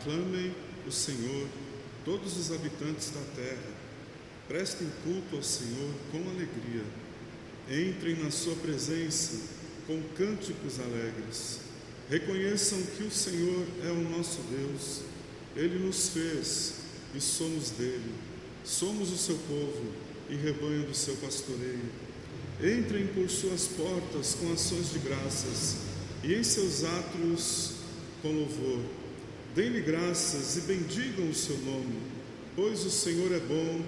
Aclamem o Senhor, todos os habitantes da terra. Prestem culto ao Senhor com alegria. Entrem na sua presença com cânticos alegres. Reconheçam que o Senhor é o nosso Deus. Ele nos fez e somos dele. Somos o seu povo e rebanho do seu pastoreio. Entrem por suas portas com ações de graças e em seus átrios com louvor. Dêem-lhe graças e bendigam o seu nome, pois o Senhor é bom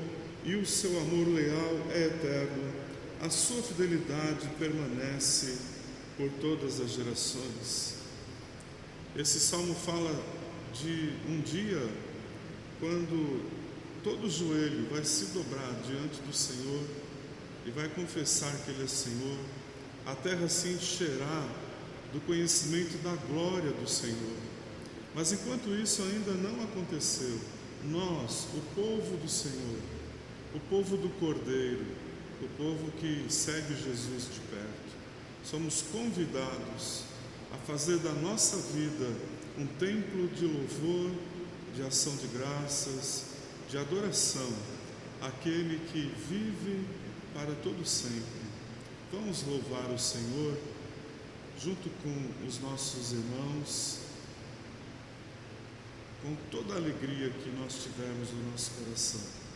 e o seu amor leal é eterno. A sua fidelidade permanece por todas as gerações. Esse salmo fala de um dia quando todo joelho vai se dobrar diante do Senhor e vai confessar que Ele é Senhor. A terra se encherá do conhecimento da glória do Senhor. Mas enquanto isso ainda não aconteceu, nós, o povo do Senhor, o povo do Cordeiro, o povo que segue Jesus de perto, somos convidados a fazer da nossa vida um templo de louvor, de ação de graças, de adoração àquele que vive para todo sempre. Vamos louvar o Senhor junto com os nossos irmãos, com toda a alegria que nós tivermos no nosso coração.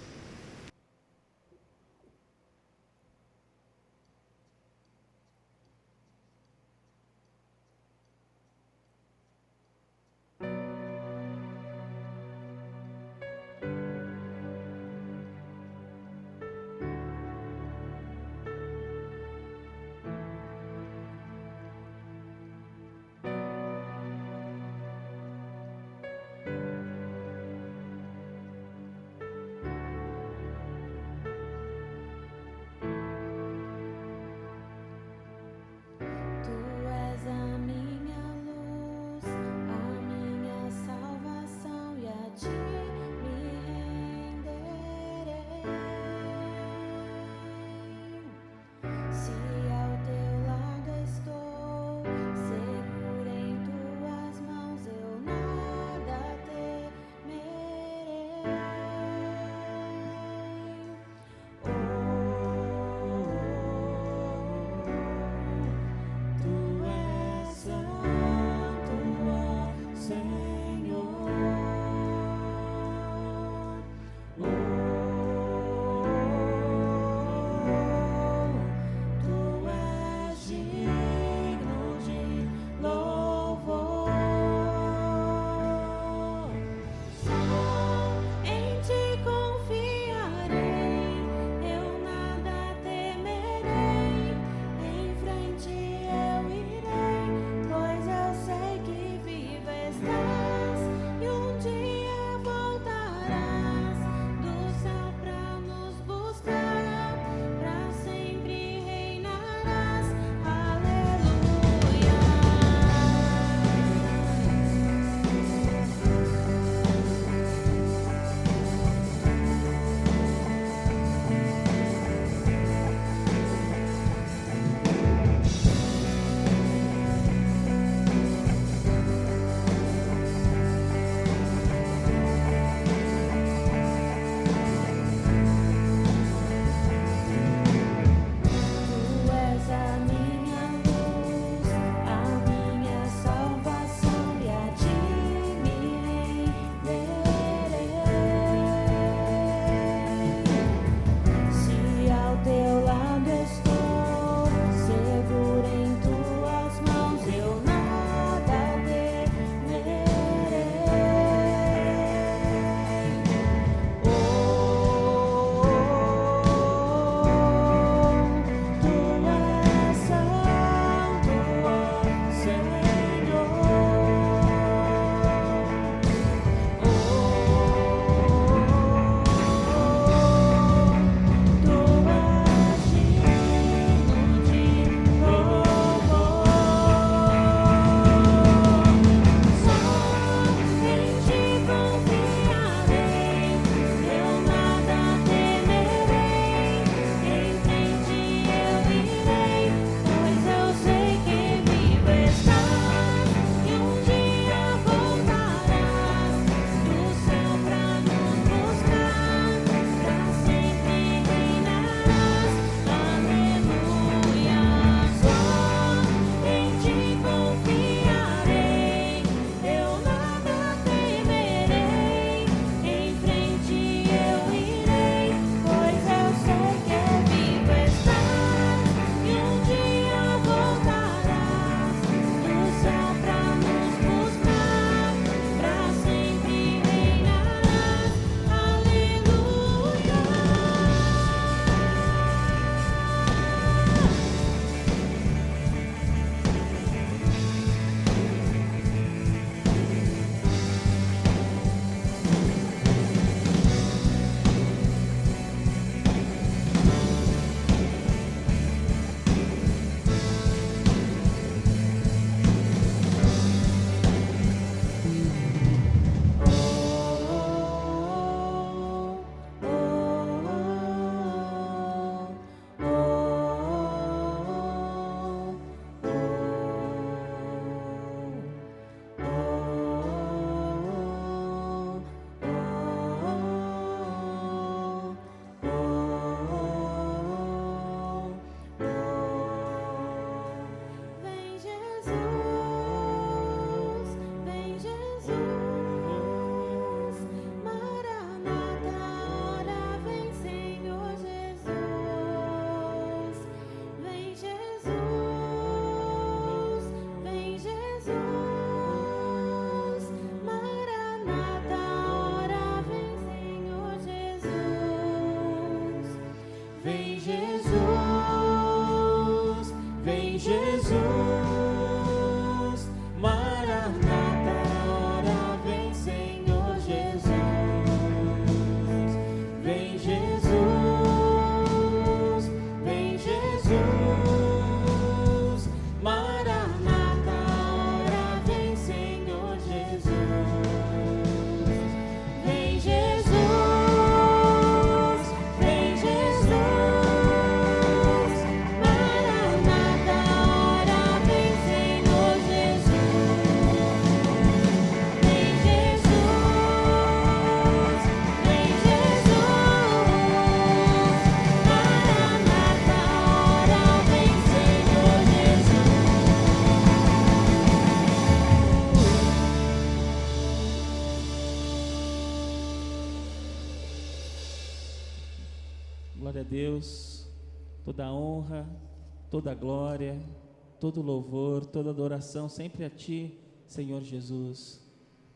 Glória a Deus, toda a honra, toda a glória, todo louvor, toda adoração sempre a Ti, Senhor Jesus.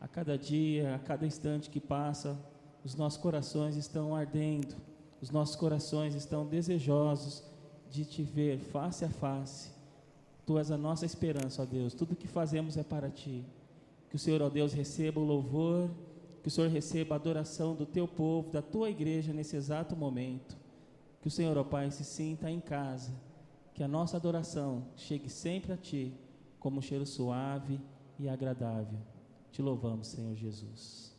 A cada dia, a cada instante que passa, os nossos corações estão ardendo, os nossos corações estão desejosos de Te ver face a face. Tu és a nossa esperança, ó Deus, tudo que fazemos é para Ti. Que o Senhor, ó Deus, receba o louvor, que o Senhor receba a adoração do Teu povo, da Tua igreja nesse exato momento. Que o Senhor, ó Pai, se sinta em casa, que a nossa adoração chegue sempre a Ti, como um cheiro suave e agradável. Te louvamos, Senhor Jesus.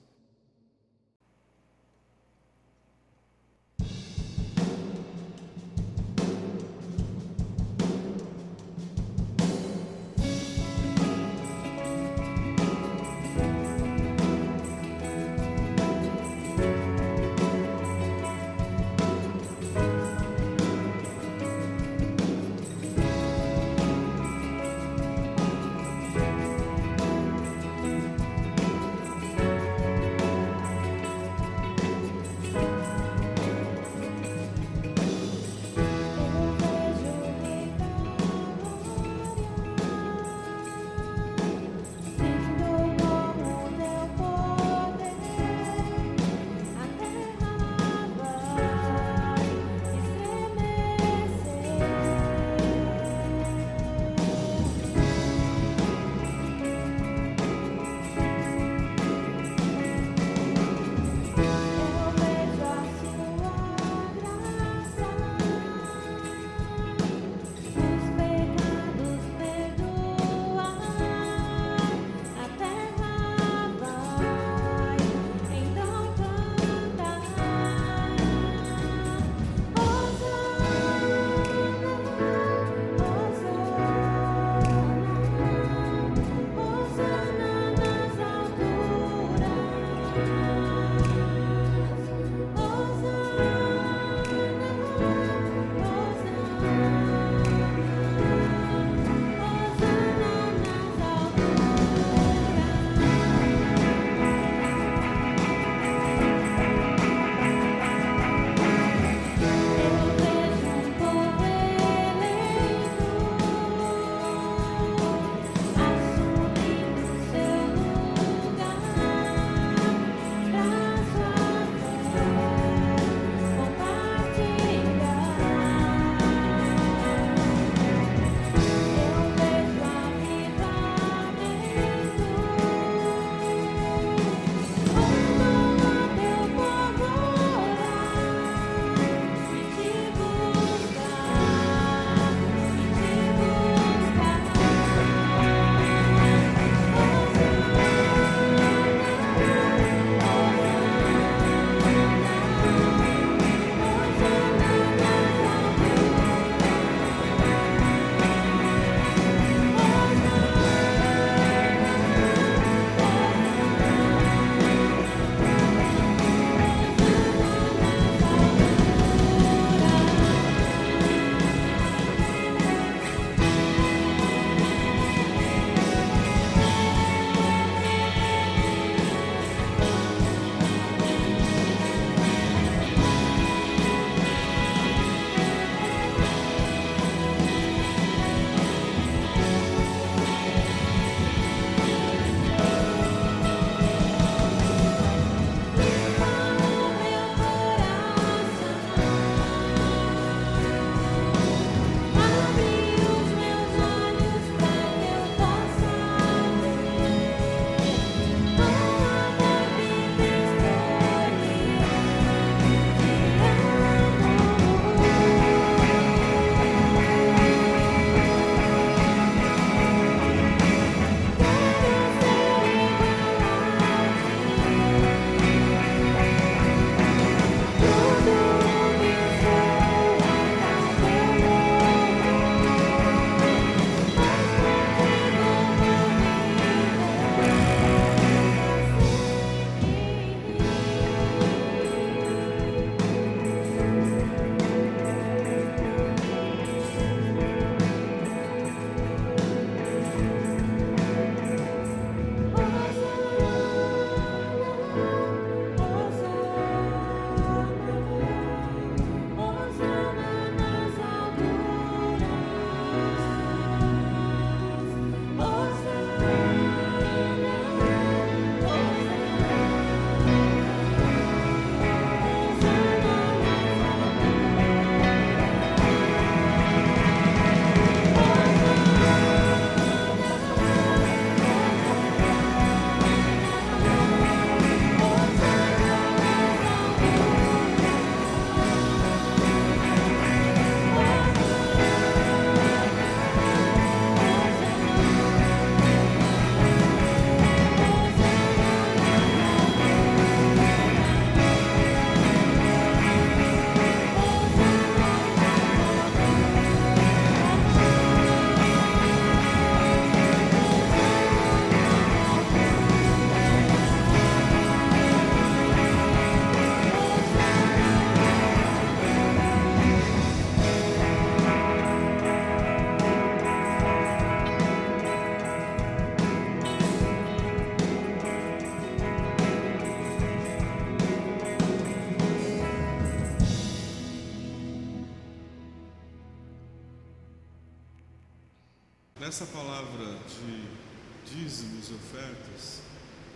Nessa palavra de dízimos e ofertas,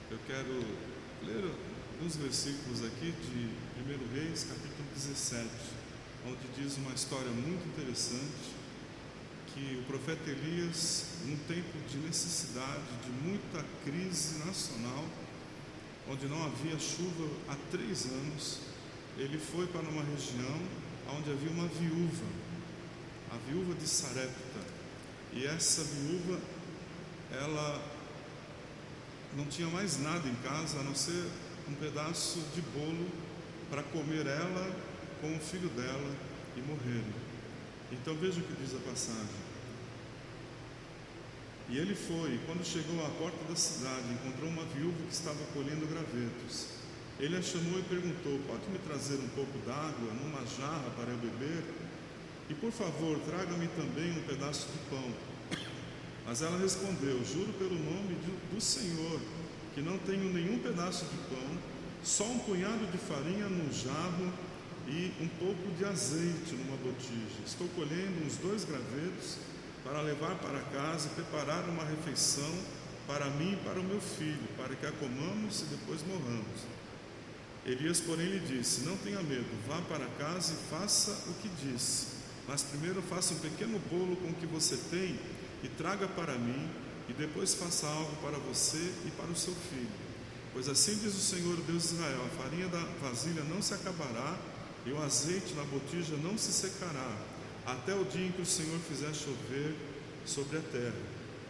eu quero ler uns versículos aqui de 1 Reis, capítulo 17, onde diz uma história muito interessante, que o profeta Elias, num tempo de necessidade, de muita crise nacional, onde não havia chuva há 3 anos, ele foi para uma região onde havia uma viúva, a viúva de Sarepta, e essa viúva, ela não tinha mais nada em casa, a não ser um pedaço de bolo para comer ela com o filho dela e morrerem. Então veja o que diz a passagem. E ele foi, e quando chegou à porta da cidade, encontrou uma viúva que estava colhendo gravetos. Ele a chamou e perguntou: pode me trazer um pouco d'água numa jarra para eu beber? E por favor, traga-me também um pedaço de pão. Mas ela respondeu: juro pelo nome do Senhor, que não tenho nenhum pedaço de pão, só um punhado de farinha num jarro e um pouco de azeite numa botija. Estou colhendo uns 2 gravetos para levar para casa e preparar uma refeição para mim e para o meu filho, para que a comamos e depois morramos. Elias, porém, lhe disse: não tenha medo, vá para casa e faça o que disse, mas primeiro faça um pequeno bolo com o que você tem e traga para mim, e depois faça algo para você e para o seu filho. Pois assim diz o Senhor Deus de Israel: a farinha da vasilha não se acabará e o azeite na botija não se secará, até o dia em que o Senhor fizer chover sobre a terra.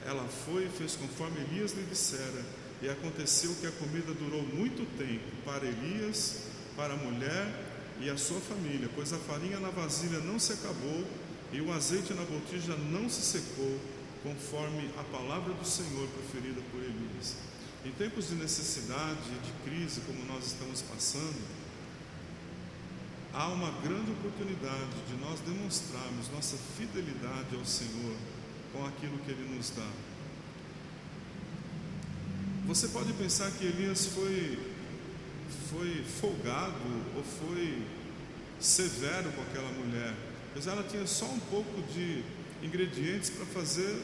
Ela foi e fez conforme Elias lhe dissera, e aconteceu que a comida durou muito tempo para Elias, para a mulher e a sua família, pois a farinha na vasilha não se acabou e o azeite na botija não se secou, conforme a palavra do Senhor proferida por Elias. Em tempos de necessidade e de crise como nós estamos passando, há uma grande oportunidade de nós demonstrarmos nossa fidelidade ao Senhor com aquilo que Ele nos dá. Você pode pensar que Elias foi folgado ou foi severo com aquela mulher, pois ela tinha só um pouco de ingredientes para fazer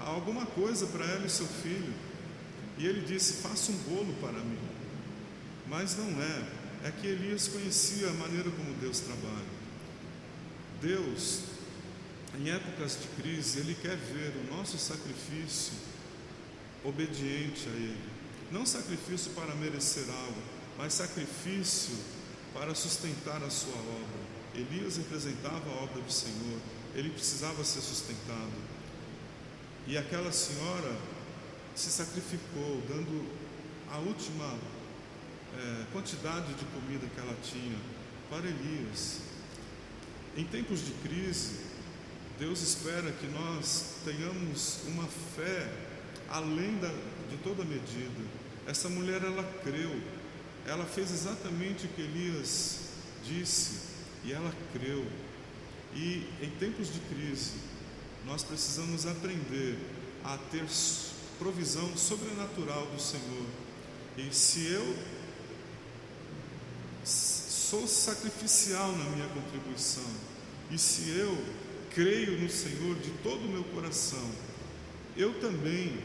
alguma coisa para ela e seu filho, e ele disse: faça um bolo para mim. Mas não é que Elias conhecia a maneira como Deus trabalha. Deus, em épocas de crise, Ele quer ver o nosso sacrifício obediente a Ele, não sacrifício para merecer algo, mas sacrifício para sustentar a sua obra. Elias representava a obra do Senhor, ele precisava ser sustentado, e aquela senhora se sacrificou, dando a última quantidade de comida que ela tinha para Elias. Em tempos de crise, Deus espera que nós tenhamos uma fé além de toda medida. Essa mulher, ela creu, ela fez exatamente o que Elias disse, e ela creu. E em tempos de crise, nós precisamos aprender a ter provisão sobrenatural do Senhor. E se eu sou sacrificial na minha contribuição, e se eu creio no Senhor de todo o meu coração, eu também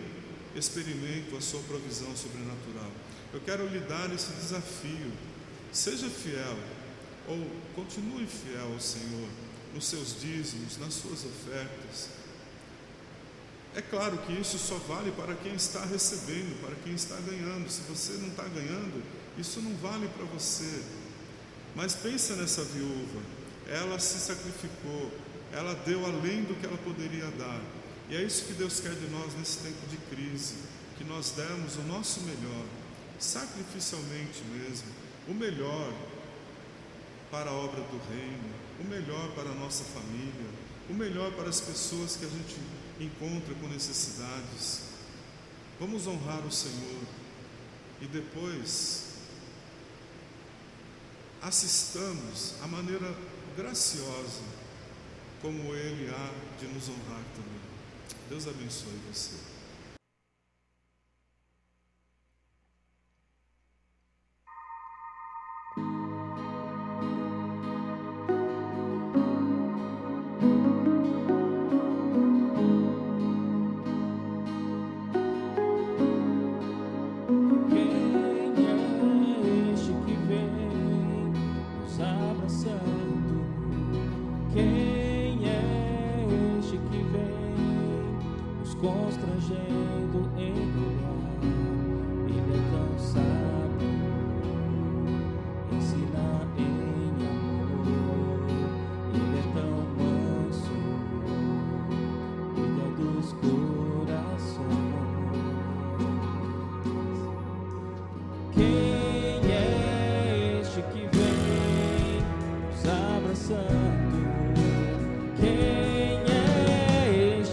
experimento a sua provisão sobrenatural. Eu quero lhe dar esse desafio: seja fiel, ou continue fiel ao Senhor nos seus dízimos, nas suas ofertas. É claro que isso só vale para quem está recebendo, para quem está ganhando. Se você não está ganhando, isso não vale para você. Mas pensa nessa viúva, ela se sacrificou, ela deu além do que ela poderia dar. E é isso que Deus quer de nós nesse tempo de crise, que nós demos o nosso melhor, sacrificialmente mesmo, o melhor para a obra do reino, o melhor para a nossa família, o melhor para as pessoas que a gente encontra com necessidades. Vamos honrar o Senhor e depois assistamos a maneira graciosa como Ele há de nos honrar também. Deus abençoe você.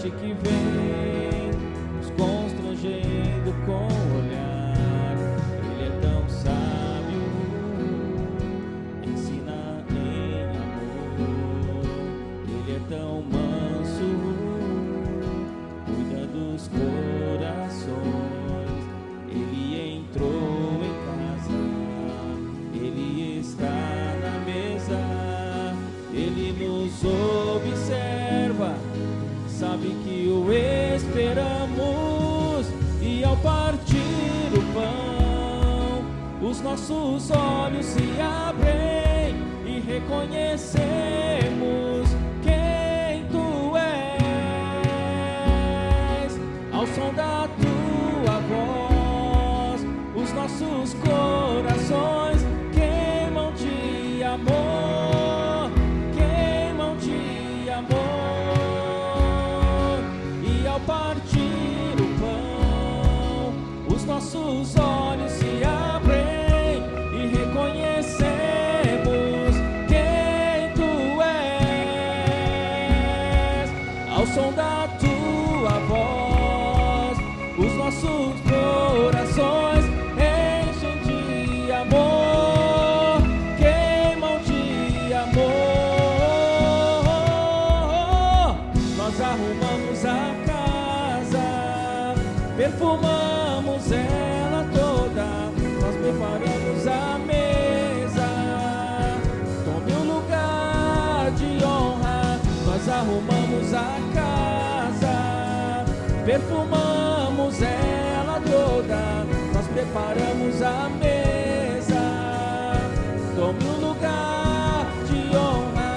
gente que vem nos constrangendo com o olhar. Ele é tão sábio, ensina em amor. Ele é tão manso, cuida dos corações. Ele entrou em casa, ele está na mesa, ele nos observa, sabe que o esperamos, e ao partir o pão, os nossos olhos se abrem e reconhecemos quem tu és. Ao som da tua voz, os nossos corações queimam de amor, queimam de amor. E ao partir o pão, os nossos olhos se abrem e reconhecemos quem tu és. Ao som da tua voz, os nossos corações enchem de amor, queimam de amor. Nós arrumamos a casa, perfumamos ela toda, nós preparamos a mesa. Tome um lugar de honra. Nós arrumamos a casa, perfumamos ela toda, nós preparamos a mesa. Tome um lugar de honra.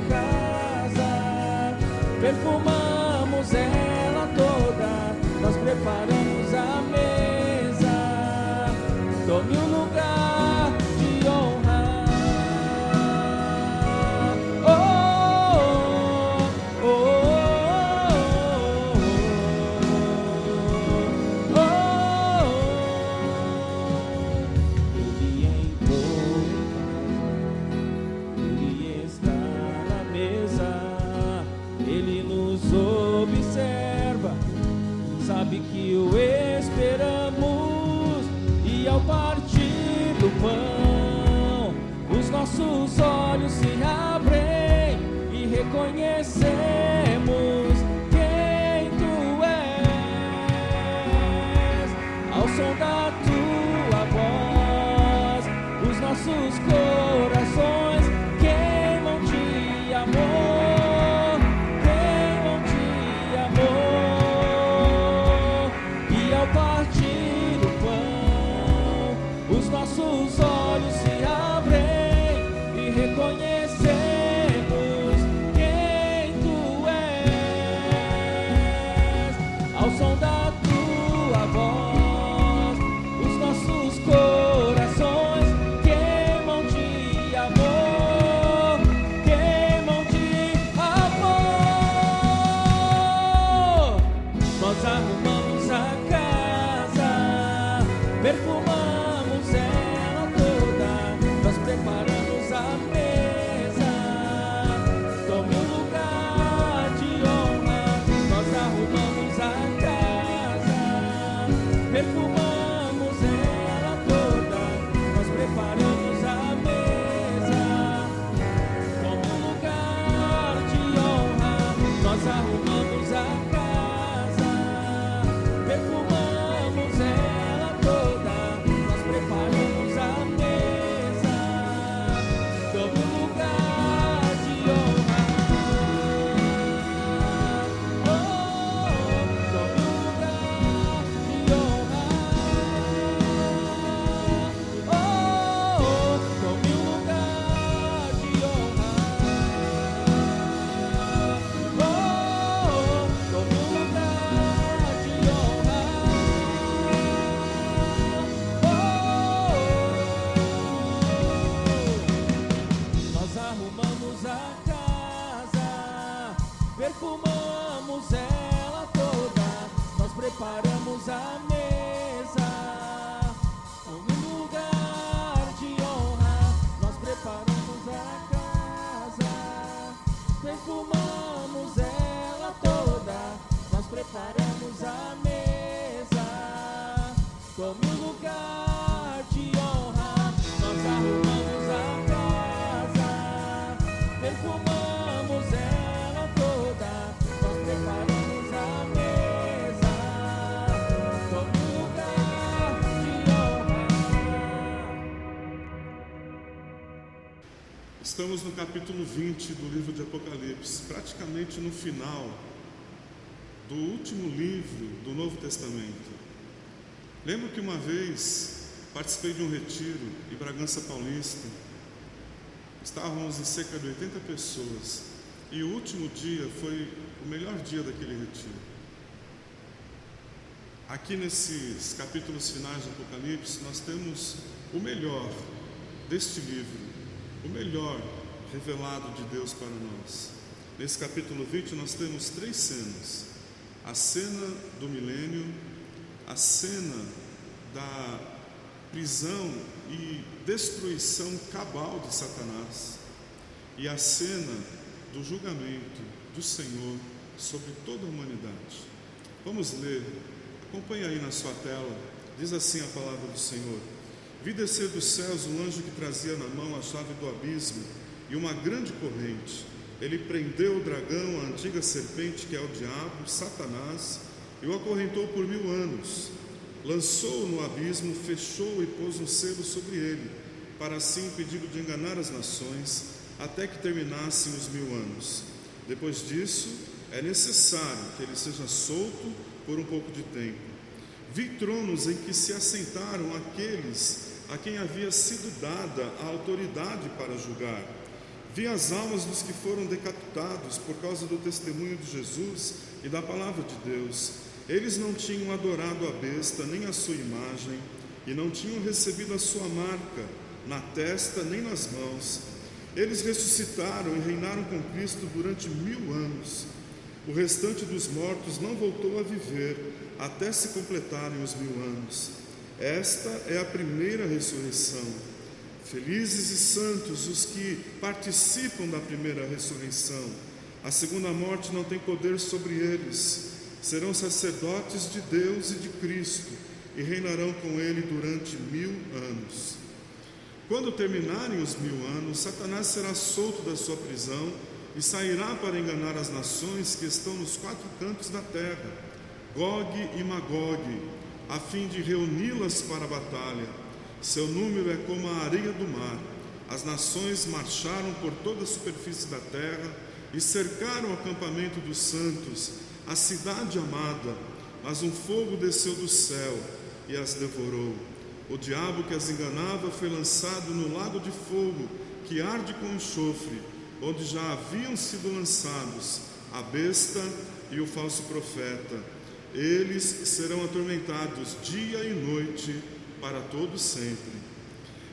Casa, perfumamos ela toda, nós preparamos a mesa. Tome um lugar de honra. Oh, oh, oh, oh, oh, oh. Ele entrou em casa, ele está na mesa, ele nos observa, sabe que o esperamos, e ao partir do pão, os nossos olhos se abrem e reconhecemos quem tu és. Ao som da tua voz, os nossos corações queimam de amor, queimam de amor. E ao partir o pão, os nossos olhos se abrem e reconhecemos quem tu és. Ao som da tua voz, os nossos corações queimam de amor, queimam de amor. Nós arrumamos a casa, perfumamos ela toda, lugar de honra, nós arrumamos a casa, perfumamos ela toda, nós preparamos a mesa, todo lugar de honra. Estamos no capítulo 20 do livro de Apocalipse, praticamente no final do último livro do Novo Testamento. Lembro que uma vez participei de um retiro em Bragança Paulista. Estávamos em cerca de 80 pessoas e o último dia foi o melhor dia daquele retiro. Aqui nesses capítulos finais do Apocalipse nós temos o melhor deste livro, o melhor revelado de Deus para nós. Nesse capítulo 20 nós temos 3 cenas: a cena do milênio, a cena da prisão e destruição cabal de Satanás e a cena do julgamento do Senhor sobre toda a humanidade. Vamos ler, acompanhe aí na sua tela. Diz assim a palavra do Senhor: vi descer dos céus um anjo que trazia na mão a chave do abismo e uma grande corrente. Ele prendeu o dragão, a antiga serpente, que é o diabo, Satanás, e o acorrentou por 1000 anos. Lançou-o no abismo, fechou-o e pôs um selo sobre ele, para assim impedi-lo de enganar as nações, até que terminassem os 1000 anos. Depois disso, é necessário que ele seja solto por um pouco de tempo. Vi tronos em que se assentaram aqueles a quem havia sido dada a autoridade para julgar. Vi as almas dos que foram decapitados por causa do testemunho de Jesus e da palavra de Deus. Eles não tinham adorado a besta nem a sua imagem, e não tinham recebido a sua marca na testa nem nas mãos. Eles ressuscitaram e reinaram com Cristo durante 1000 anos. O restante dos mortos não voltou a viver até se completarem os 1000 anos. Esta é a primeira ressurreição. Felizes e santos os que participam da primeira ressurreição. A segunda morte não tem poder sobre eles. Serão sacerdotes de Deus e de Cristo e reinarão com ele durante 1000 anos. Quando terminarem os 1000 anos, Satanás será solto da sua prisão e sairá para enganar as nações que estão nos 4 cantos da terra, Gog e Magog, a fim de reuni-las para a batalha. Seu número é como a areia do mar. As nações marcharam por toda a superfície da terra e cercaram o acampamento dos santos, a cidade amada, mas um fogo desceu do céu e as devorou. O diabo que as enganava foi lançado no lago de fogo, que arde com enxofre, onde já haviam sido lançados a besta e o falso profeta. Eles serão atormentados dia e noite para todo sempre.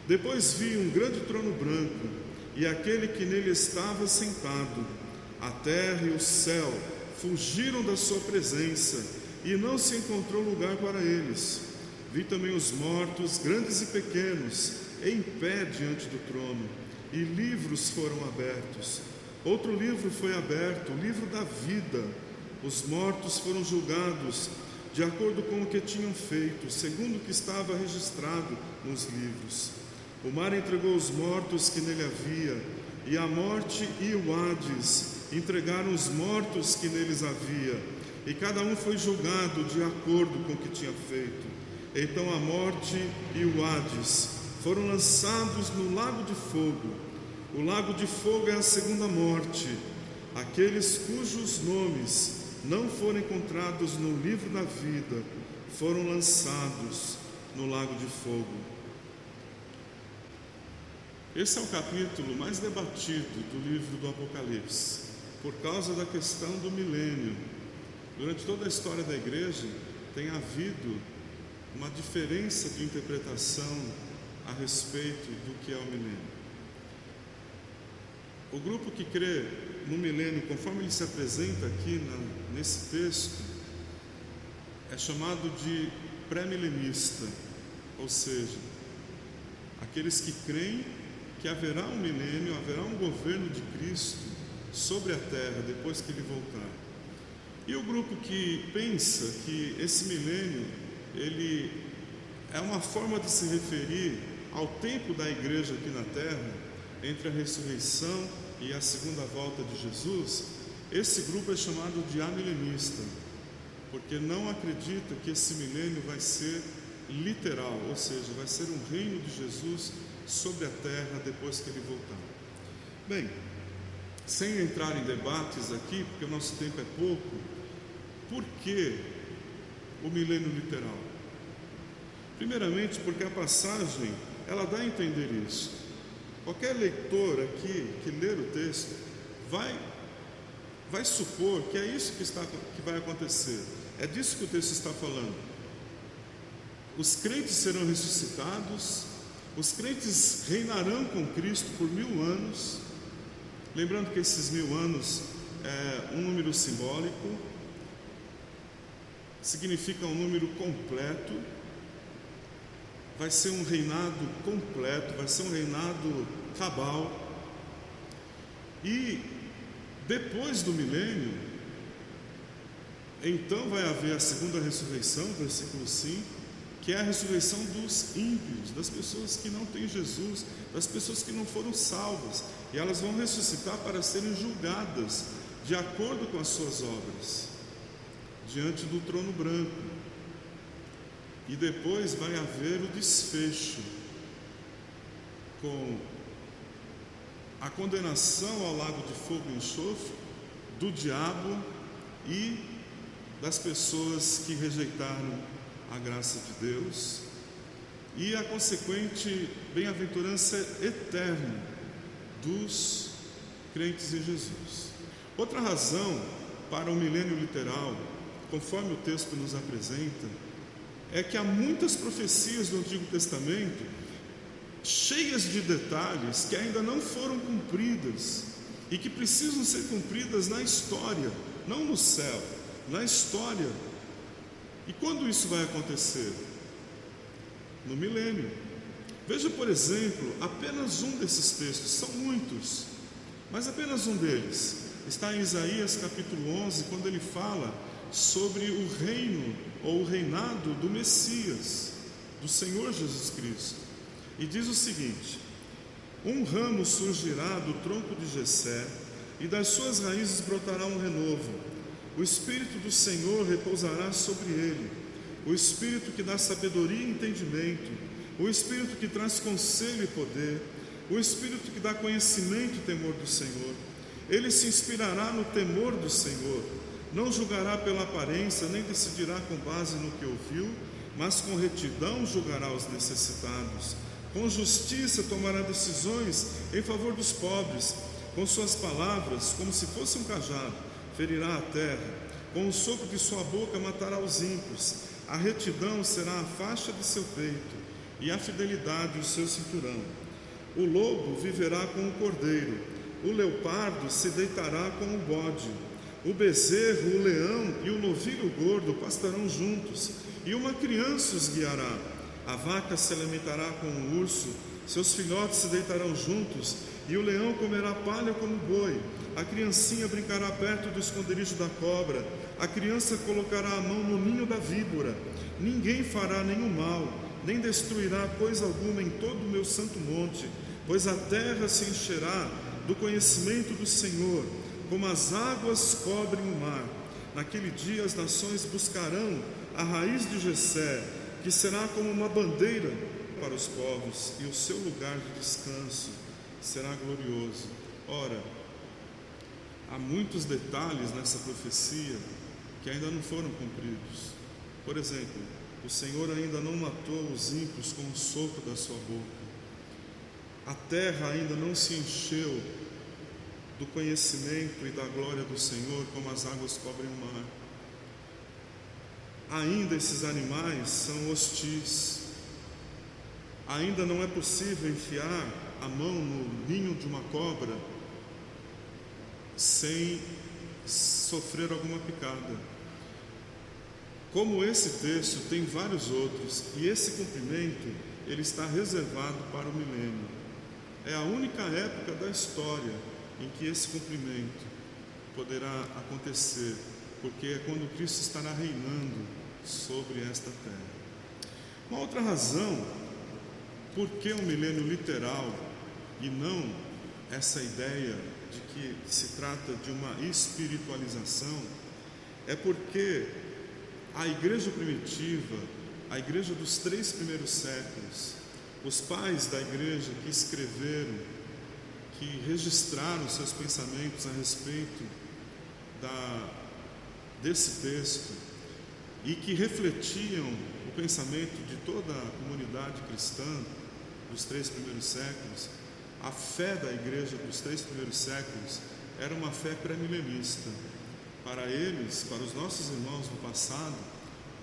Depois vi um grande trono branco e aquele que nele estava sentado. A terra e o céu fugiram da sua presença e não se encontrou lugar para eles. Vi também os mortos, grandes e pequenos, em pé diante do trono, e livros foram abertos. Outro livro foi aberto, o livro da vida. Os mortos foram julgados de acordo com o que tinham feito, segundo o que estava registrado nos livros. O mar entregou os mortos que nele havia, e a morte e o Hades entregaram os mortos que neles havia, e cada um foi julgado de acordo com o que tinha feito. Então a morte e o Hades foram lançados no lago de fogo. O lago de fogo é a segunda morte. Aqueles cujos nomes não foram encontrados no livro da vida foram lançados no lago de fogo. Esse é o capítulo mais debatido do livro do Apocalipse, por causa da questão do milênio. Durante toda a história da igreja tem havido uma diferença de interpretação a respeito do que é o milênio. O grupo que crê no milênio, conforme ele se apresenta aqui nesse texto, é chamado de pré-milenista, ou seja, aqueles que creem que haverá um milênio, haverá um governo de Cristo sobre a terra depois que ele voltar. E o grupo que pensa que esse milênio ele é uma forma de se referir ao tempo da igreja aqui na terra, entre a ressurreição e a segunda volta de Jesus. Esse grupo é chamado de amilenista, porque não acredita que esse milênio vai ser literal, ou seja, vai ser um reino de Jesus sobre a terra depois que ele voltar. Bem, sem entrar em debates aqui, porque o nosso tempo é pouco, por que o milênio literal? Primeiramente, porque a passagem, ela dá a entender isso. Qualquer leitor aqui que ler o texto vai supor que é isso que vai acontecer. É disso que o texto está falando. Os crentes serão ressuscitados, os crentes reinarão com Cristo por 1000 anos. Lembrando que esses 1000 anos é um número simbólico, significa um número completo. Vai ser um reinado completo, vai ser um reinado cabal. E depois do milênio, então vai haver a segunda ressurreição, versículo 5, que é a ressurreição dos ímpios, das pessoas que não têm Jesus, das pessoas que não foram salvas, e elas vão ressuscitar para serem julgadas de acordo com as suas obras, diante do trono branco. E depois vai haver o desfecho, com a condenação ao lago de fogo e enxofre do diabo e das pessoas que rejeitaram a graça de Deus, e a consequente bem-aventurança eterna dos crentes em Jesus. Outra razão para o milênio literal, conforme o texto nos apresenta, é que há muitas profecias do Antigo Testamento cheias de detalhes que ainda não foram cumpridas e que precisam ser cumpridas na história, não no céu, na história. E quando isso vai acontecer? No milênio. Veja, por exemplo, apenas um desses textos, são muitos, mas apenas um deles está em Isaías capítulo 11, quando ele fala sobre o reino ou o reinado do Messias, do Senhor Jesus Cristo. E diz o seguinte: um ramo surgirá do tronco de Jessé, e das suas raízes brotará um renovo. O Espírito do Senhor repousará sobre ele, o Espírito que dá sabedoria e entendimento, o Espírito que traz conselho e poder, o Espírito que dá conhecimento e temor do Senhor. Ele se inspirará no temor do Senhor, não julgará pela aparência, nem decidirá com base no que ouviu, mas com retidão julgará os necessitados. Com justiça tomará decisões em favor dos pobres. Com suas palavras, como se fosse um cajado, ferirá a terra. Com o sopro de sua boca matará os ímpios. A retidão será a faixa de seu peito, e a fidelidade o seu cinturão. O lobo viverá com o cordeiro, o leopardo se deitará com o bode. O bezerro, o leão e o novilho gordo pastarão juntos, e uma criança os guiará. A vaca se alimentará com o urso, seus filhotes se deitarão juntos, e o leão comerá palha como boi. A criancinha brincará perto do esconderijo da cobra, a criança colocará a mão no ninho da víbora. Ninguém fará nenhum mal, nem destruirá coisa alguma em todo o meu santo monte, pois a terra se encherá do conhecimento do Senhor, como as águas cobrem o mar. Naquele dia as nações buscarão a raiz de Jessé, que será como uma bandeira para os povos, e o seu lugar de descanso será glorioso. Ora, há muitos detalhes nessa profecia que ainda não foram cumpridos. Por exemplo, o Senhor ainda não matou os ímpios com o sopro da sua boca. A terra ainda não se encheu do conhecimento e da glória do Senhor como as águas cobrem o mar. Ainda esses animais são hostis. Ainda não é possível enfiar a mão no ninho de uma cobra sem sofrer alguma picada. Como esse texto, tem vários outros, e esse cumprimento ele está reservado para o milênio. É a única época da história em que esse cumprimento poderá acontecer, porque é quando Cristo estará reinando sobre esta terra. Uma outra razão por que o milênio literal e não essa ideia de que se trata de uma espiritualização é porque a igreja primitiva, a igreja dos 3 primeiros séculos, os pais da igreja que escreveram, que registraram seus pensamentos a respeito desse texto e que refletiam o pensamento de toda a comunidade cristã dos 3 primeiros séculos, a fé da igreja dos 3 primeiros séculos era uma fé pré-milenista. Para eles, para os nossos irmãos do passado,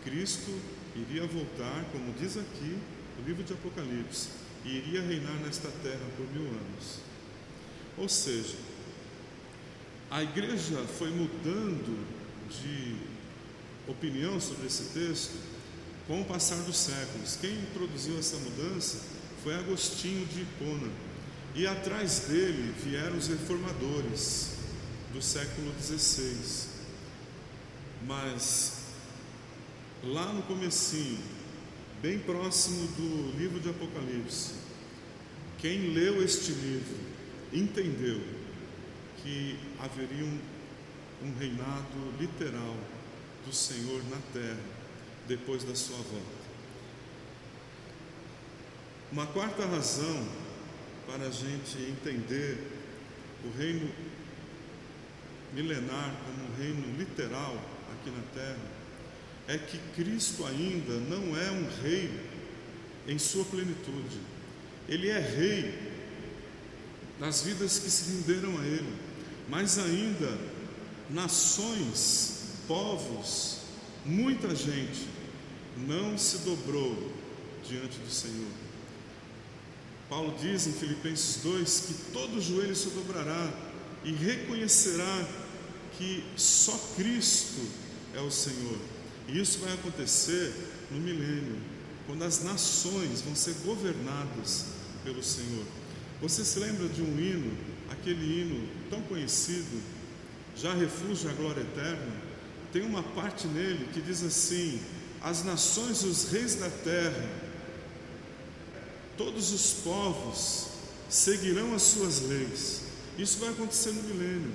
Cristo iria voltar, como diz aqui o livro de Apocalipse, e iria reinar nesta terra por 1000 anos. Ou seja, a igreja foi mudando de opinião sobre esse texto com o passar dos séculos. Quem introduziu essa mudança foi Agostinho de Hipona, e atrás dele vieram os reformadores do século XVI. Mas lá no comecinho, bem próximo do livro de Apocalipse, quem leu este livro entendeu que haveria um reinado literal do Senhor na terra depois da sua volta. Uma quarta razão para a gente entender o reino milenar como um reino literal aqui na terra é que Cristo ainda não é um rei em sua plenitude. Ele é rei das vidas que se renderam a Ele, mas ainda nações, povos, muita gente não se dobrou diante do Senhor. Paulo diz em Filipenses 2 que todo joelho se dobrará e reconhecerá que só Cristo é o Senhor. E isso vai acontecer no milênio, quando as nações vão ser governadas pelo Senhor. Você se lembra de um hino, aquele hino tão conhecido, Já Refúgio à Glória Eterna? Tem uma parte nele que diz assim: as nações e os reis da terra, todos os povos seguirão as suas leis. Isso vai acontecer no milênio,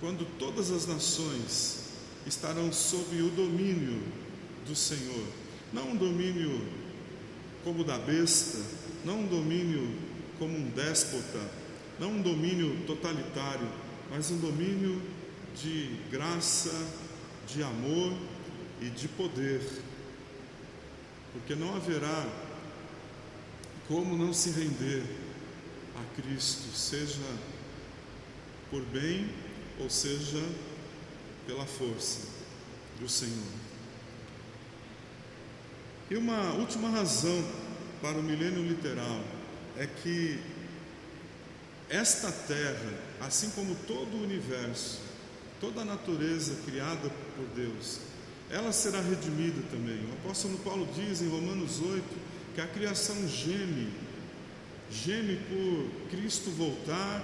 quando todas as nações estarão sob o domínio do Senhor. Não um domínio como o da besta, não um domínio como um déspota, não um domínio totalitário, mas um domínio de graça, de amor e de poder. Porque não haverá como não se render a Cristo, seja por bem ou seja pela força do Senhor. E uma última razão para o milênio literal é que esta terra, assim como todo o universo, toda a natureza criada por Deus, ela será redimida também. O apóstolo Paulo diz em Romanos 8 que a criação geme por Cristo voltar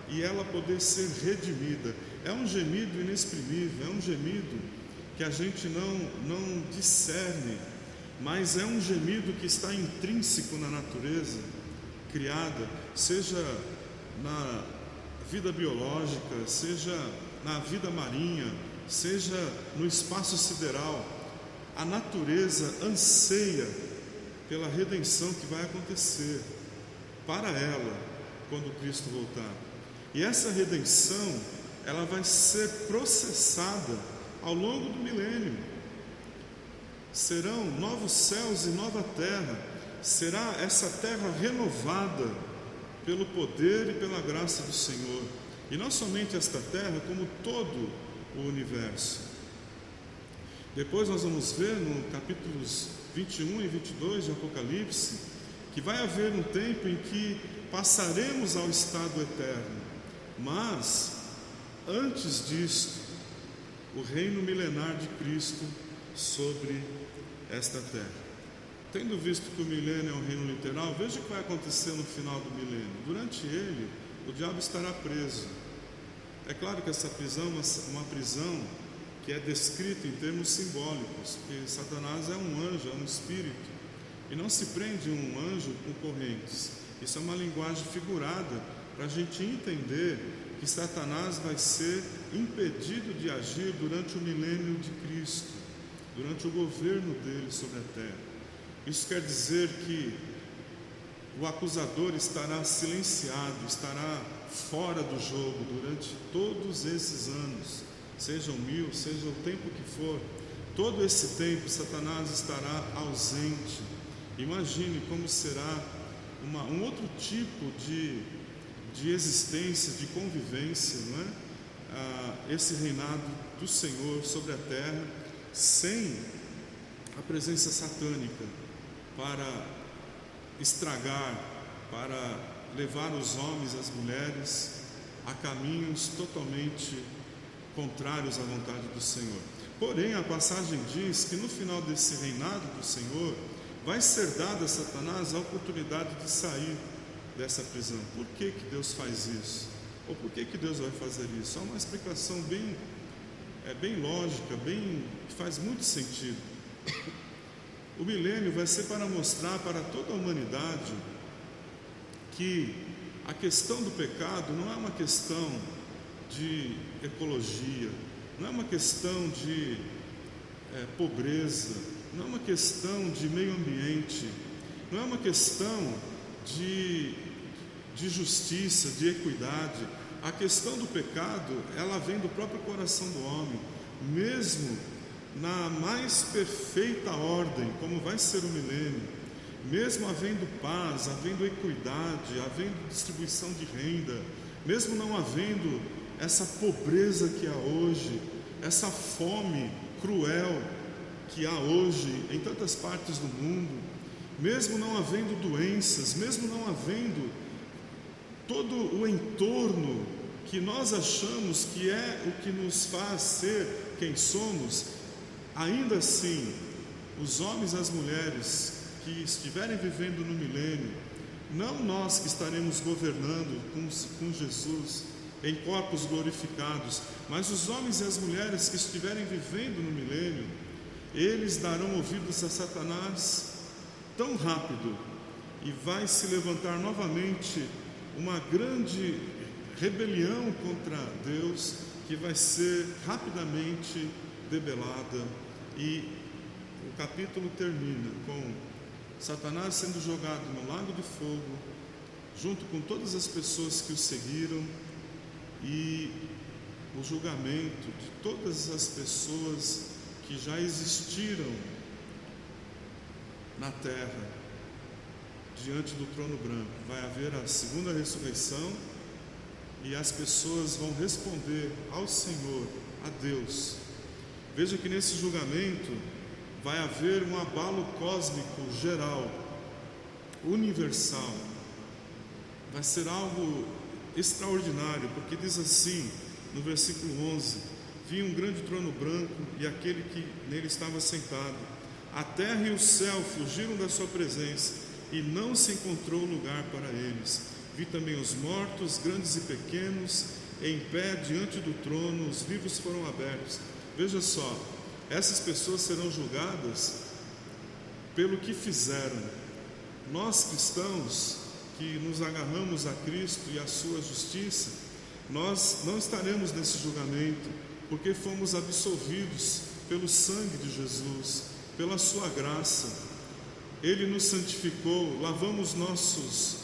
e ela poder ser redimida. É um gemido inexprimível, é um gemido que a gente não discerne, mas é um gemido que está intrínseco na natureza criada, seja na vida biológica, seja na vida marinha, seja no espaço sideral. A natureza anseia pela redenção que vai acontecer para ela quando Cristo voltar. E essa redenção, ela vai ser processada ao longo do milênio. Serão novos céus e nova terra. Será essa terra renovada pelo poder e pela graça do Senhor. E não somente esta terra, como todo o universo. Depois nós vamos ver no capítulos 21 e 22 de Apocalipse que vai haver um tempo em que passaremos ao estado eterno. Mas, antes disto, o reino milenar de Cristo sobre esta terra. Tendo visto que o milênio é um reino literal, veja o que vai acontecer no final do milênio. Durante ele, o diabo estará preso. É claro que essa prisão é uma prisão que é descrito em termos simbólicos, porque Satanás é um anjo, é um espírito, e não se prende um anjo com correntes. Isso é uma linguagem figurada para a gente entender que Satanás vai ser impedido de agir durante o milênio de Cristo, durante o governo dele sobre a terra. Isso quer dizer que o acusador estará silenciado, estará fora do jogo durante todos esses anos, sejam 1000, seja o tempo que for. Todo esse tempo Satanás estará ausente. Imagine como será um outro tipo de existência, de convivência, não é? Esse reinado do Senhor sobre a terra, sem a presença satânica para estragar, para levar os homens e as mulheres a caminhos totalmente contrários à vontade do Senhor. Porém, a passagem diz que no final desse reinado do Senhor vai ser dada a Satanás a oportunidade de sair dessa prisão. Por que Deus faz isso? Ou por que Deus vai fazer isso? Há uma explicação bem lógica, que faz muito sentido. O milênio vai ser para mostrar para toda a humanidade que a questão do pecado não é uma questão de ecologia, não é uma questão de pobreza, não é uma questão de meio ambiente, não é uma questão de justiça, de equidade. A questão do pecado, ela vem do próprio coração do homem. Mesmo na mais perfeita ordem, como vai ser o milênio, mesmo havendo paz, havendo equidade, havendo distribuição de renda, mesmo não havendo essa pobreza que há hoje, essa fome cruel que há hoje em tantas partes do mundo, mesmo não havendo doenças, mesmo não havendo todo o entorno que nós achamos que é o que nos faz ser quem somos, ainda assim, os homens e as mulheres que estiverem vivendo no milênio, não nós que estaremos governando com Jesus em corpos glorificados, mas os homens e as mulheres que estiverem vivendo no milênio, eles darão ouvidos a Satanás tão rápido, e vai se levantar novamente uma grande rebelião contra Deus, que vai ser rapidamente debelada. E o capítulo termina com Satanás sendo jogado no lago de fogo, junto com todas as pessoas que o seguiram, e o julgamento de todas as pessoas que já existiram na terra diante do trono branco. Vai haver a segunda ressurreição, e as pessoas vão responder ao Senhor, a Deus. Veja que nesse julgamento vai haver um abalo cósmico geral, universal. Vai ser algo extraordinário, porque diz assim no versículo 11: vi um grande trono branco e aquele que nele estava sentado. A terra e o céu fugiram da sua presença, e não se encontrou lugar para eles. Vi também os mortos, grandes e pequenos, em pé diante do trono. Os livros foram abertos. Veja só, essas pessoas serão julgadas pelo que fizeram. Nós cristãos que nos agarramos a Cristo e a sua justiça, nós não estaremos nesse julgamento, porque fomos absolvidos pelo sangue de Jesus, pela sua graça. Ele nos santificou, lavamos nossos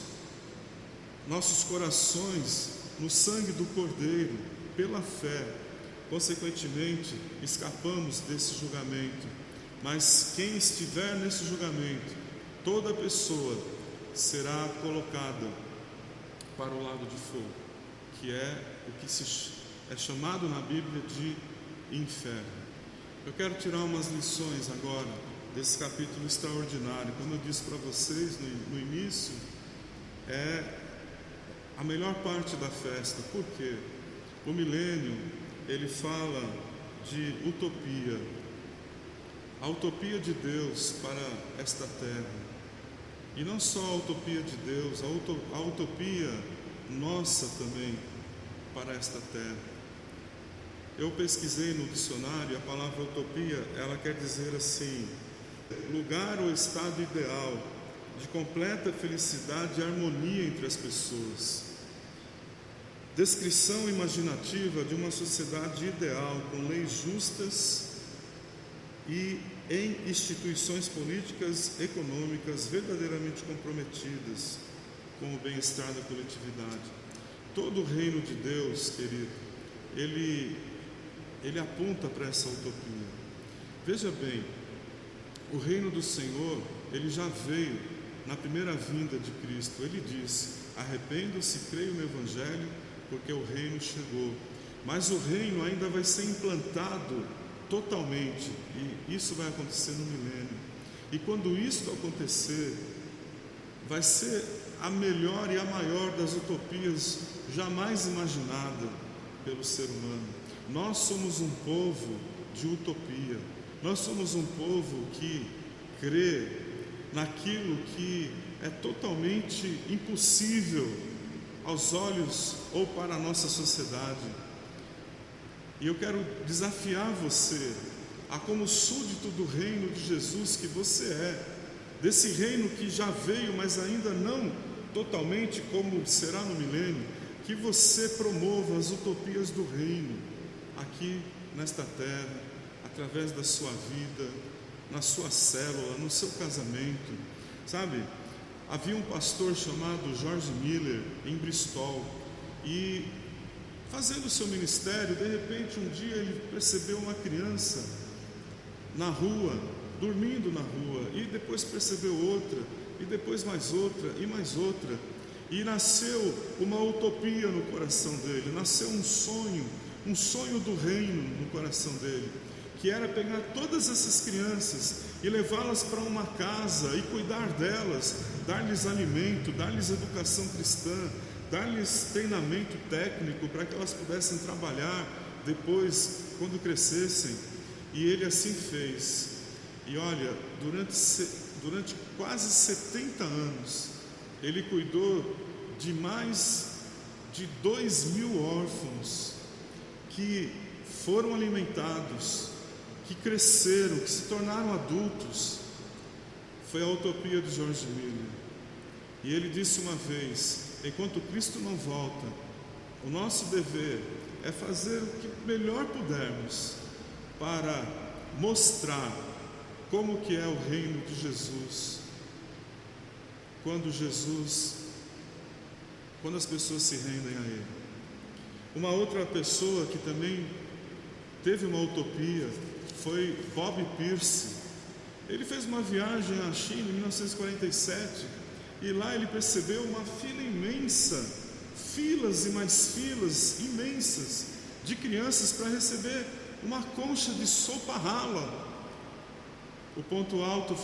corações no sangue do Cordeiro, pela fé. Consequentemente, escapamos desse julgamento. Mas quem estiver nesse julgamento, toda pessoa será colocada para o lago de fogo, que é o que é chamado na Bíblia de inferno. Eu quero tirar umas lições agora desse capítulo extraordinário. Como eu disse para vocês no início, é a melhor parte da festa. Por quê? O milênio, ele fala de utopia, a utopia de Deus para esta terra. E não só a utopia de Deus, a utopia nossa também para esta terra. Eu pesquisei no dicionário, a palavra utopia, ela quer dizer assim: lugar ou estado ideal de completa felicidade e harmonia entre as pessoas. Descrição imaginativa de uma sociedade ideal com leis justas e em instituições políticas, econômicas verdadeiramente comprometidas com o bem-estar da coletividade. Todo o reino de Deus, querido, ele aponta para essa utopia. Veja bem, o reino do Senhor, ele já veio na primeira vinda de Cristo. Ele disse: arrependam-se, creiam no Evangelho, porque o reino chegou. Mas o reino ainda vai ser implantado totalmente, e isso vai acontecer no milênio. E quando isso acontecer, vai ser a melhor e a maior das utopias jamais imaginada pelo ser humano. Nós somos um povo de utopia. Nós somos um povo que crê naquilo que é totalmente impossível aos olhos ou para a nossa sociedade. E eu quero desafiar você a, como súdito do reino de Jesus que você é, desse reino que já veio, mas ainda não totalmente como será no milênio, que você promova as utopias do reino aqui nesta terra, através da sua vida, na sua célula, no seu casamento. Sabe, havia um pastor chamado George Miller em Bristol, e fazendo o seu ministério, de repente um dia ele percebeu uma criança na rua, dormindo na rua, e depois percebeu outra, e depois mais outra, e mais outra, e nasceu uma utopia no coração dele, nasceu um sonho do reino no coração dele, que era pegar todas essas crianças e levá-las para uma casa e cuidar delas, dar-lhes alimento, dar-lhes educação cristã, dar-lhes treinamento técnico para que elas pudessem trabalhar depois, quando crescessem. E ele assim fez. E olha, durante quase 70 anos, ele cuidou de mais de 2.000 órfãos que foram alimentados, que cresceram, que se tornaram adultos. Foi a utopia de George Miller. E ele disse uma vez: enquanto Cristo não volta, o nosso dever é fazer o que melhor pudermos para mostrar como que é o reino de Jesus, quando as pessoas se rendem a Ele. Uma outra pessoa que também teve uma utopia foi Bob Pierce. Ele fez uma viagem à China em 1947, e lá ele percebeu uma fila imensa, filas e mais filas imensas de crianças para receber uma concha de sopa rala. O ponto alto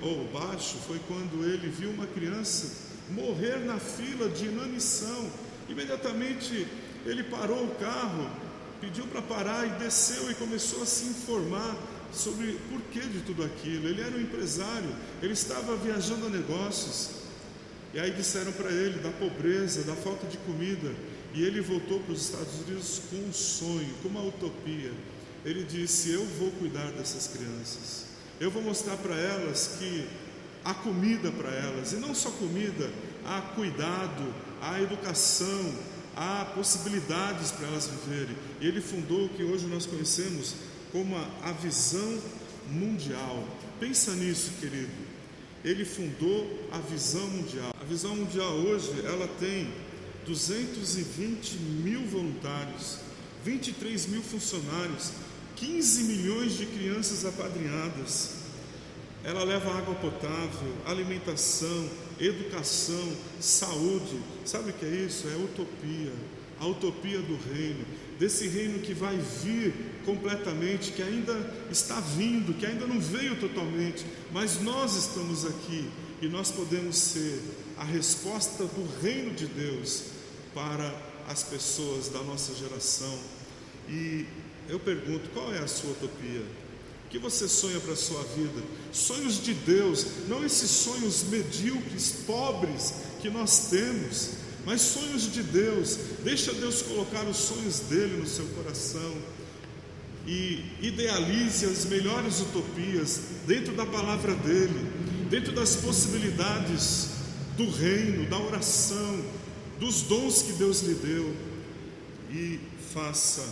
ou baixo foi quando ele viu uma criança morrer na fila de inanição. Imediatamente ele parou o carro, pediu para parar e desceu e começou a se informar sobre o porquê de tudo aquilo. Ele era um empresário, ele estava viajando a negócios, e aí disseram para ele da pobreza, da falta de comida, e ele voltou para os Estados Unidos com um sonho, com uma utopia. Ele disse: eu vou cuidar dessas crianças, eu vou mostrar para elas que há comida para elas, e não só comida, há cuidado, há educação, há possibilidades para elas viverem. E ele fundou o que hoje nós conhecemos como a visão mundial. Pensa nisso, querido. Ele fundou a visão mundial. A visão mundial hoje, ela tem 220.000 voluntários, 23.000 funcionários, 15 milhões de crianças apadrinhadas. Ela leva água potável, alimentação, educação, saúde. Sabe o que é isso? É utopia. A utopia do reino, desse reino que vai vir completamente, que ainda está vindo, que ainda não veio totalmente, mas nós estamos aqui e nós podemos ser a resposta do reino de Deus para as pessoas da nossa geração. E eu pergunto: qual é a sua utopia? O que você sonha para a sua vida? Sonhos de Deus, não esses sonhos medíocres, pobres que nós temos, mas sonhos de Deus. Deixa Deus colocar os sonhos dele no seu coração. e idealize as melhores utopias dentro da palavra dele, dentro das possibilidades do reino, da oração, dos dons que Deus lhe deu, e faça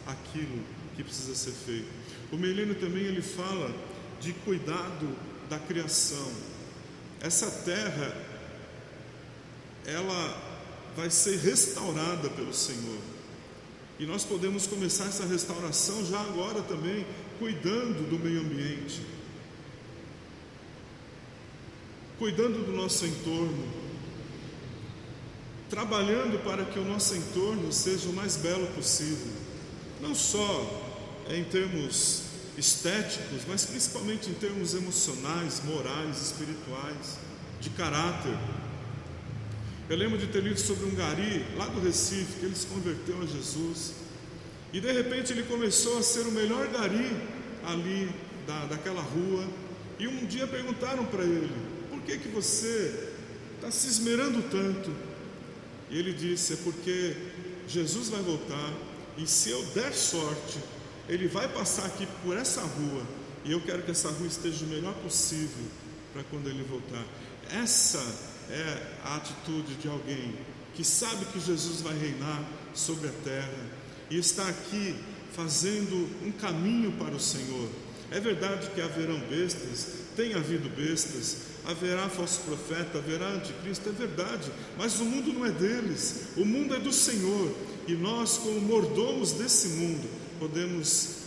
aquilo que precisa ser feito. O milênio também ele fala de cuidado da criação. Essa terra, ela vai ser restaurada pelo Senhor, e nós podemos começar essa restauração já agora também, cuidando do meio ambiente, cuidando do nosso entorno, trabalhando para que o nosso entorno seja o mais belo possível, não só em termos estéticos, mas principalmente em termos emocionais, morais, espirituais, de caráter. Eu lembro de ter lido sobre um gari lá do Recife, que ele se converteu a Jesus, e de repente ele começou a ser o melhor gari ali daquela rua. E um dia perguntaram para ele: por que você está se esmerando tanto? E ele disse: é porque Jesus vai voltar, e se eu der sorte, ele vai passar aqui por essa rua, e eu quero que essa rua esteja o melhor possível para quando ele voltar. Essa é a atitude de alguém que sabe que Jesus vai reinar sobre a terra e está aqui fazendo um caminho para o Senhor. É verdade que haverão bestas, tem havido bestas, haverá falso profeta, haverá anticristo, é verdade, mas o mundo não é deles, o mundo é do Senhor, e nós, como mordomos desse mundo, podemos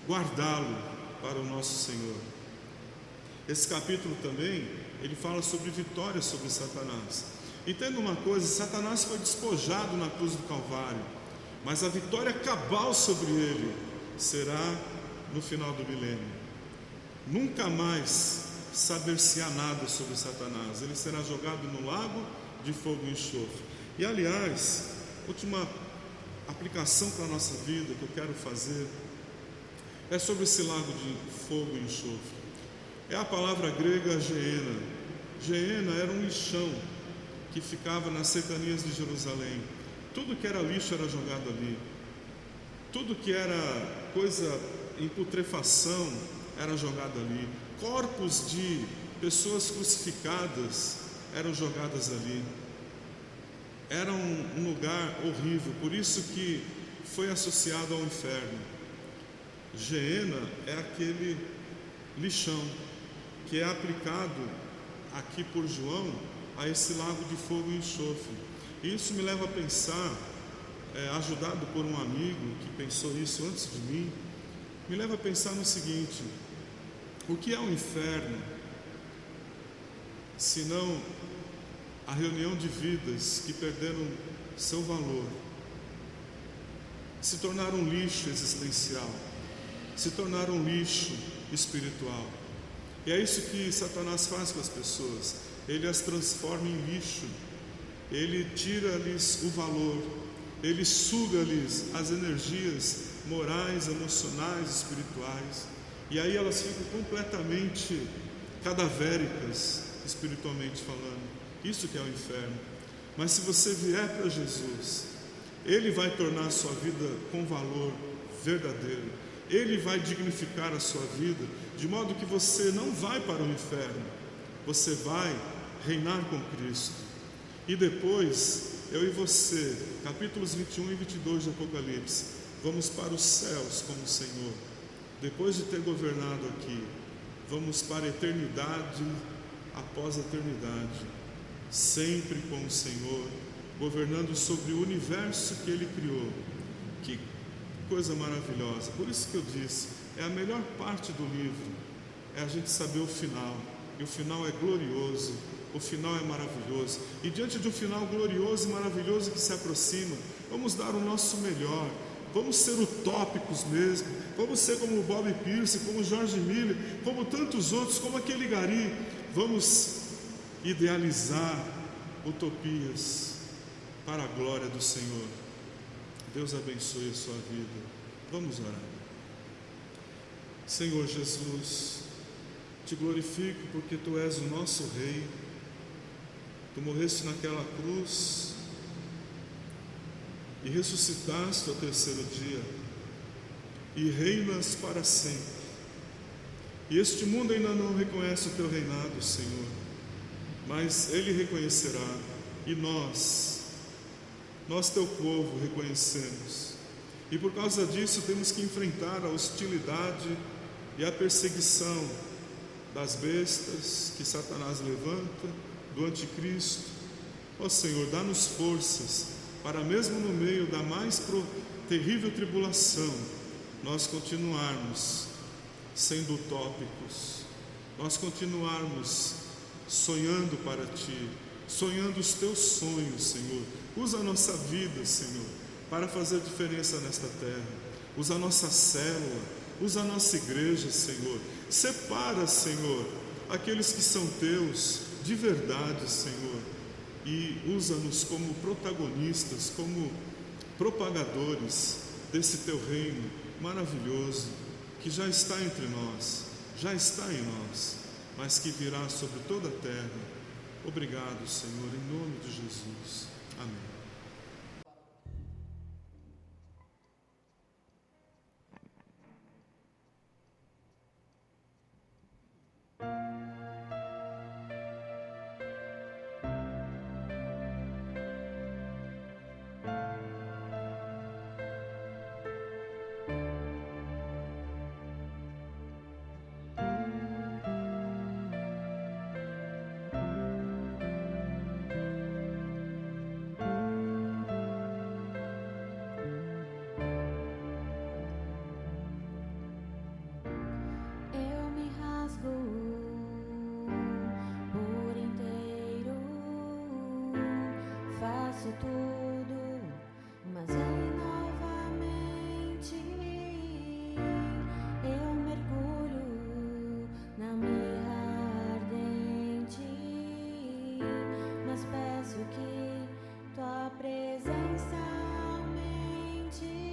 guardá-lo para o nosso Senhor. Esse capítulo também, ele fala sobre vitória sobre Satanás. Entenda uma coisa: Satanás foi despojado na cruz do Calvário, mas a vitória cabal sobre ele será no final do milênio. Nunca mais saber-se-á nada sobre Satanás, ele será jogado no lago de fogo e enxofre. E aliás, última aplicação para a nossa vida que eu quero fazer é sobre esse lago de fogo e enxofre. É a palavra grega Geena. Geena era um lixão que ficava nas cercanias de Jerusalém. Tudo que era lixo era jogado ali. Tudo que era coisa em putrefação era jogado ali. Corpos de pessoas crucificadas eram jogadas ali. Era um lugar horrível, por isso que foi associado ao inferno. Geena é aquele lixão que é aplicado aqui por João a esse lago de fogo e enxofre. E isso me leva a pensar, ajudado por um amigo que pensou isso antes de mim, me leva a pensar no seguinte: o que é o inferno, senão a reunião de vidas que perderam seu valor, se tornaram lixo existencial, se tornaram lixo espiritual. E é isso que Satanás faz com as pessoas. Ele as transforma em lixo, ele tira-lhes o valor, ele suga-lhes as energias morais, emocionais, espirituais, e aí elas ficam completamente cadavéricas, espiritualmente falando. Isso que é o inferno. Mas se você vier para Jesus, ele vai tornar a sua vida com valor verdadeiro, ele vai dignificar a sua vida, de modo que você não vai para o inferno, você vai reinar com Cristo. E depois, eu e você, capítulos 21 e 22 de Apocalipse, vamos para os céus com o Senhor. Depois de ter governado aqui, vamos para a eternidade após a eternidade, sempre com o Senhor, governando sobre o universo que Ele criou. Que coisa maravilhosa! Por isso que eu disse, é a melhor parte do livro, é a gente saber o final, e o final é glorioso, o final é maravilhoso, e diante de um final glorioso e maravilhoso que se aproxima, vamos dar o nosso melhor, vamos ser utópicos mesmo, vamos ser como o Bob Pierce, como o George Miller, como tantos outros, como aquele gari, vamos idealizar utopias para a glória do Senhor. Deus abençoe a sua vida. Vamos orar. Senhor Jesus, te glorifico porque Tu és o nosso Rei. Tu morreste naquela cruz e ressuscitaste ao terceiro dia. e reinas para sempre. E este mundo ainda não reconhece o teu reinado, Senhor, mas ele reconhecerá, e nós, teu povo, reconhecemos. E por causa disso temos que enfrentar a hostilidade e a perseguição das bestas que Satanás levanta, do anticristo. Ó Senhor, dá-nos forças para, mesmo no meio da mais terrível tribulação, nós continuarmos sendo utópicos, nós continuarmos sonhando para Ti, sonhando os Teus sonhos, Senhor. Usa a nossa vida, Senhor, para fazer diferença nesta terra. Usa a nossa célula, usa a nossa igreja, Senhor. Separa, Senhor, aqueles que são Teus de verdade, Senhor, e usa-nos como protagonistas, como propagadores desse Teu reino maravilhoso, que já está entre nós, já está em nós, mas que virá sobre toda a terra. Obrigado, Senhor, em nome de Jesus. Amém. Tudo, mas aí novamente eu mergulho na mirra ardente, mas peço que tua presença aumente.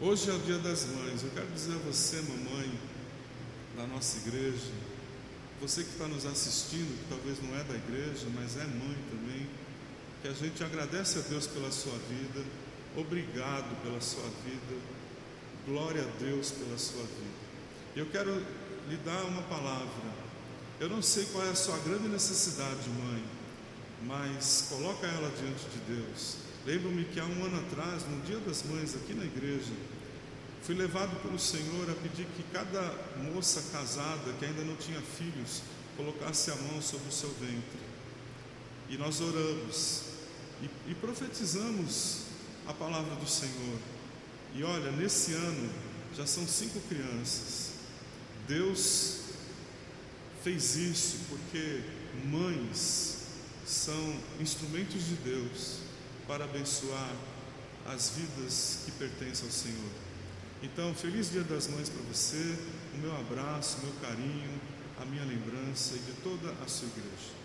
Hoje é o Dia das Mães. Eu quero dizer a você, mamãe da nossa igreja, você que está nos assistindo, que talvez não é da igreja, mas é mãe também, que a gente agradece a Deus pela sua vida, obrigado pela sua vida, glória a Deus pela sua vida. Eu quero lhe dar uma palavra. Eu não sei qual é a sua grande necessidade, mãe, mas coloca ela diante de Deus. Lembro-me que há um ano atrás, no Dia das Mães, aqui na igreja, fui levado pelo Senhor a pedir que cada moça casada que ainda não tinha filhos colocasse a mão sobre o seu ventre. E nós oramos e profetizamos a palavra do Senhor. E olha, nesse ano já são 5 crianças. Deus fez isso porque mães são instrumentos de Deus para abençoar as vidas que pertencem ao Senhor. Então, feliz Dia das Mães para você, o meu abraço, o meu carinho, a minha lembrança e de toda a sua igreja.